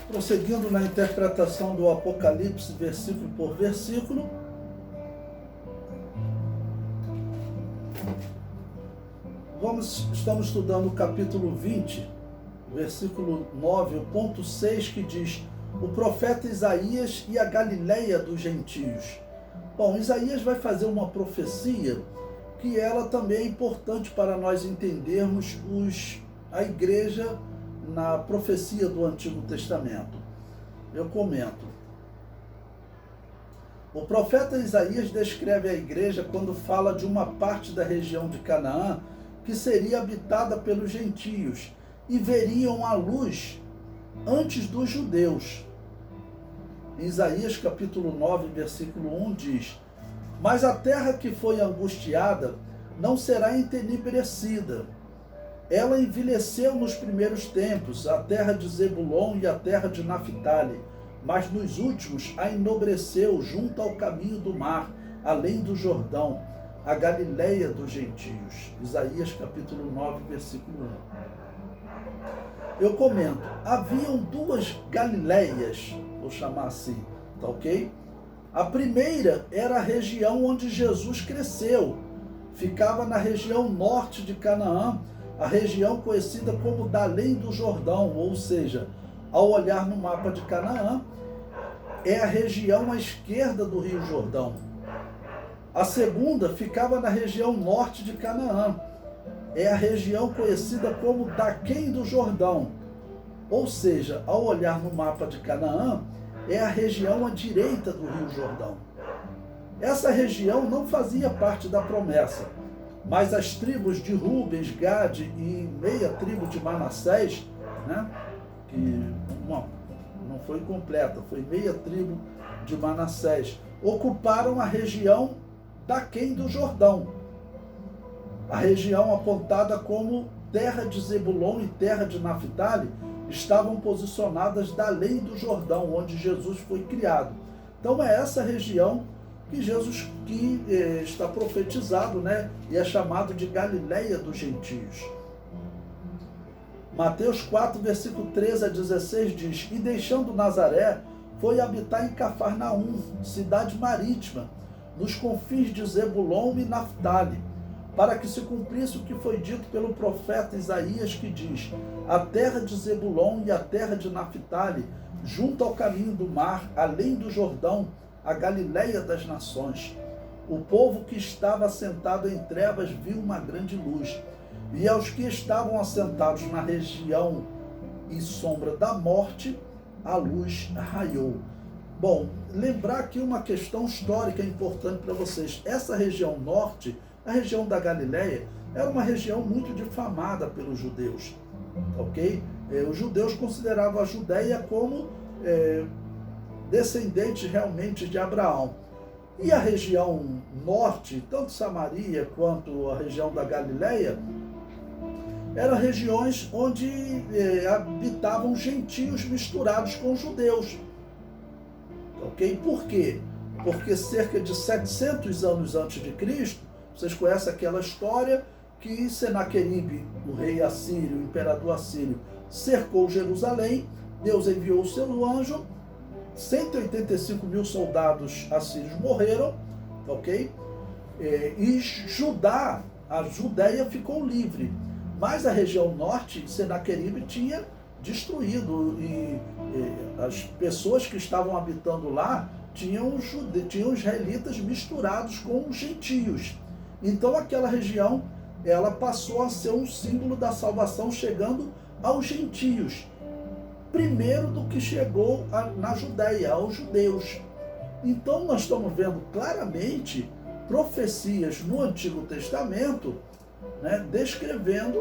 Prosseguindo na interpretação do Apocalipse, versículo por versículo, estamos estudando o capítulo 20, versículo 9, o ponto 6, que diz: o profeta Isaías e a Galileia dos gentios. Bom, Isaías vai fazer uma profecia que ela também é importante para nós entendermos a igreja na profecia do Antigo Testamento. Eu comento. O profeta Isaías descreve a igreja quando fala de uma parte da região de Canaã que seria habitada pelos gentios e veriam a luz antes dos judeus. Em Isaías capítulo 9, versículo 1 diz: mas a terra que foi angustiada não será entenebrecida. Ela envelheceu nos primeiros tempos, a terra de Zebulon e a terra de Naphtali, mas nos últimos a enobreceu junto ao caminho do mar, além do Jordão, a Galileia dos gentios. Isaías capítulo 9, versículo 1. Eu comento, haviam duas Galileias, vou chamar assim, tá ok? A primeira era a região onde Jesus cresceu, ficava na região norte de Canaã, a região conhecida como da além do Jordão, ou seja, ao olhar no mapa de Canaã, é a região à esquerda do Rio Jordão. A segunda ficava na região norte de Canaã, é a região conhecida como daquém do Jordão, ou seja, ao olhar no mapa de Canaã, é a região à direita do Rio Jordão. Essa região não fazia parte da promessa, mas as tribos de Rubens, Gade e meia tribo de Manassés, né, que não foi completa, foi meia tribo de Manassés, ocuparam a região daquém do Jordão, a região apontada como terra de Zebulon e terra de Naphtali, estavam posicionadas da além do Jordão, onde Jesus foi criado. Então é essa região que está profetizado, né? E é chamado de Galileia dos gentios. Mateus 4, versículo 13 a 16 diz: e deixando Nazaré, foi habitar em Cafarnaum, cidade marítima, nos confins de Zebulon e Naphtali, para que se cumprisse o que foi dito pelo profeta Isaías, que diz: a terra de Zebulon e a terra de Naphtali, junto ao caminho do mar, além do Jordão, a Galileia das nações. O povo que estava assentado em trevas viu uma grande luz, e aos que estavam assentados na região e sombra da morte, a luz raiou. Bom, lembrar aqui uma questão histórica importante para vocês. Essa região norte, a região da Galileia, era uma região muito difamada pelos judeus, ok? Os judeus consideravam a Judéia como descendentes realmente de Abraão. E a região norte, tanto Samaria quanto a região da Galileia, eram regiões onde habitavam gentios misturados com judeus, ok? Por quê? Porque cerca de 700 anos antes de Cristo, vocês conhecem aquela história que Senaqueribe, o rei assírio, o imperador assírio, cercou Jerusalém, Deus enviou o seu anjo, 185 mil soldados assírios morreram, ok? E a Judéia ficou livre, mas a região norte, Senaqueribe tinha destruído, e as pessoas que estavam habitando lá tinham israelitas misturados com os gentios. Então aquela região, ela passou a ser um símbolo da salvação, chegando aos gentios, primeiro do que chegou na Judéia, aos judeus. Então nós estamos vendo claramente profecias no Antigo Testamento, né, descrevendo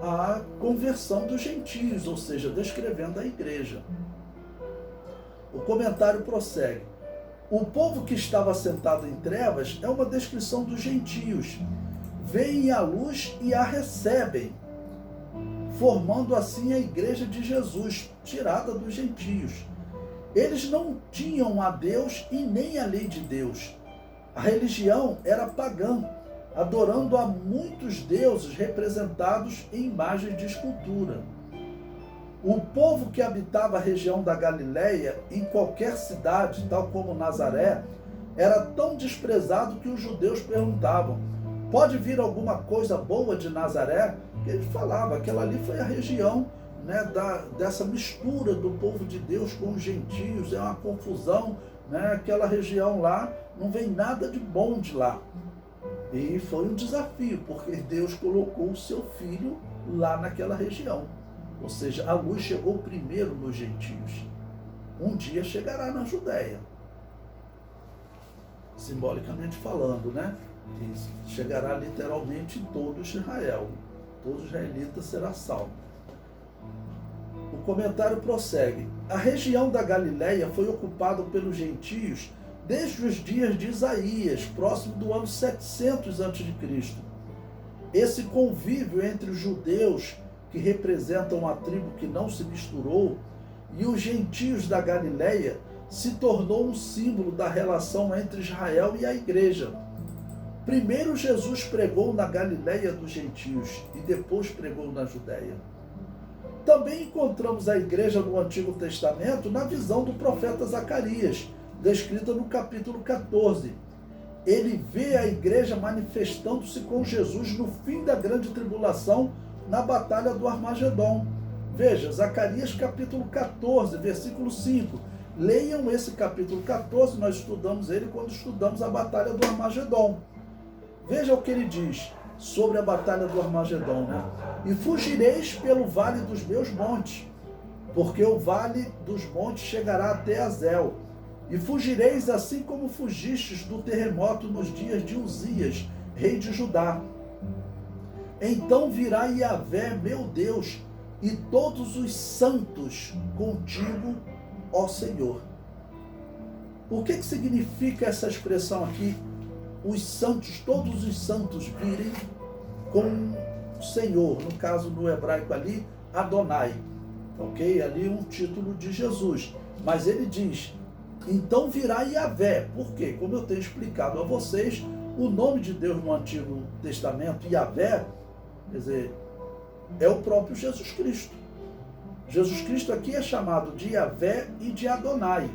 a conversão dos gentios, ou seja, descrevendo a igreja. O comentário prossegue: o povo que estava sentado em trevas é uma descrição dos gentios. Veem a luz e a recebem, formando assim a igreja de Jesus, tirada dos gentios. Eles não tinham a Deus e nem a lei de Deus. A religião era pagã, adorando a muitos deuses representados em imagens de escultura. O povo que habitava a região da Galileia, em qualquer cidade, tal como Nazaré, era tão desprezado que os judeus perguntavam: pode vir alguma coisa boa de Nazaré? Que ele falava, aquela ali foi a região, né, dessa mistura do povo de Deus com os gentios, é uma confusão, né, aquela região lá, não vem nada de bom de lá. E foi um desafio, porque Deus colocou o seu filho lá naquela região. Ou seja, a luz chegou primeiro nos gentios. Um dia chegará na Judéia. Simbolicamente falando, né? E chegará literalmente em todo Israel. Todo israelita será salvo. O comentário prossegue. A região da Galileia foi ocupada pelos gentios desde os dias de Isaías, próximo do ano 700 a.C. Esse convívio entre os judeus, que representam a tribo que não se misturou, e os gentios da Galileia, se tornou um símbolo da relação entre Israel e a igreja. Primeiro Jesus pregou na Galileia dos gentios e depois pregou na Judéia. Também encontramos a igreja no Antigo Testamento na visão do profeta Zacarias, descrita no capítulo 14. Ele vê a igreja manifestando-se com Jesus no fim da grande tribulação, na batalha do Armagedon. Veja, Zacarias capítulo 14, versículo 5. Leiam esse capítulo 14, nós estudamos ele quando estudamos a batalha do Armagedon. Veja o que ele diz sobre a batalha do Armagedon, né? E fugireis pelo vale dos meus montes, porque o vale dos montes chegará até Azel. E fugireis assim como fugistes do terremoto nos dias de Uzias, rei de Judá. Então virá Yahvé, meu Deus, e todos os santos contigo, ó Senhor. O que significa essa expressão aqui? Os santos, todos os santos virem com o Senhor, no caso no hebraico ali, Adonai, ok? Ali um título de Jesus, mas ele diz, então virá Yahvé. Por quê? Como eu tenho explicado a vocês, o nome de Deus no Antigo Testamento, Yahvé, quer dizer, é o próprio Jesus Cristo. Jesus Cristo aqui é chamado de Yahvé e de Adonai.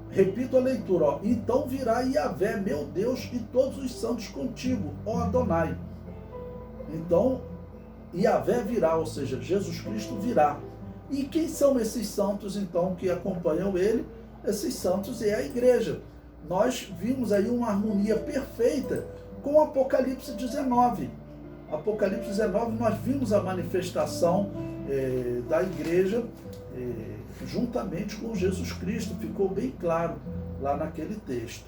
Repito a leitura, ó. Então virá Yahvé, meu Deus, e todos os santos contigo, ó Adonai. Então, Yahvé virá, ou seja, Jesus Cristo virá. E quem são esses santos, então, que acompanham ele? Esses santos é a igreja. Nós vimos aí uma harmonia perfeita com Apocalipse 19. Apocalipse 19, nós vimos a manifestação da igreja juntamente com Jesus Cristo. Ficou bem claro lá naquele texto.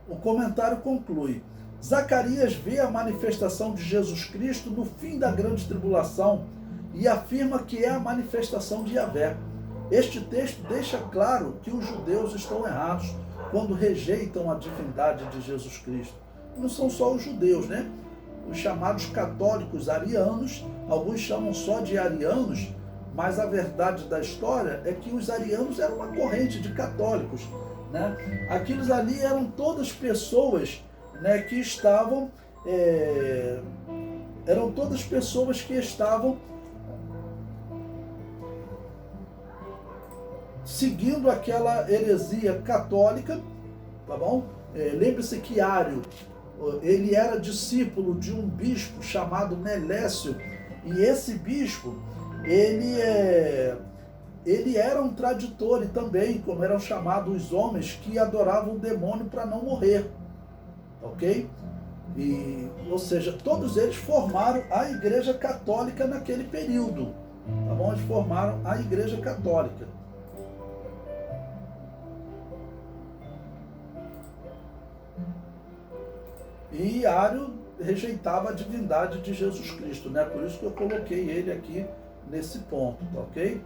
O comentário conclui. Zacarias vê a manifestação de Jesus Cristo no fim da grande tribulação e afirma que é a manifestação de Yahvé. Este texto deixa claro que os judeus estão errados quando rejeitam a divindade de Jesus Cristo. Não são só os judeus, né? Os chamados católicos arianos, alguns chamam só de arianos, mas a verdade da história é que os arianos eram uma corrente de católicos, né? Aqueles ali eram todas pessoas, né, que estavam, seguindo aquela heresia católica, tá bom? Lembre-se que Ário, ele era discípulo de um bispo chamado Melécio, e esse bispo, ele era um traditor também, como eram chamados os homens que adoravam o demônio para não morrer, ok? Ou seja, todos eles formaram a Igreja Católica naquele período, tá bom? Eles formaram a Igreja Católica. E Ário rejeitava a divindade de Jesus Cristo, né? Por isso que eu coloquei ele aqui nesse ponto, tá ok?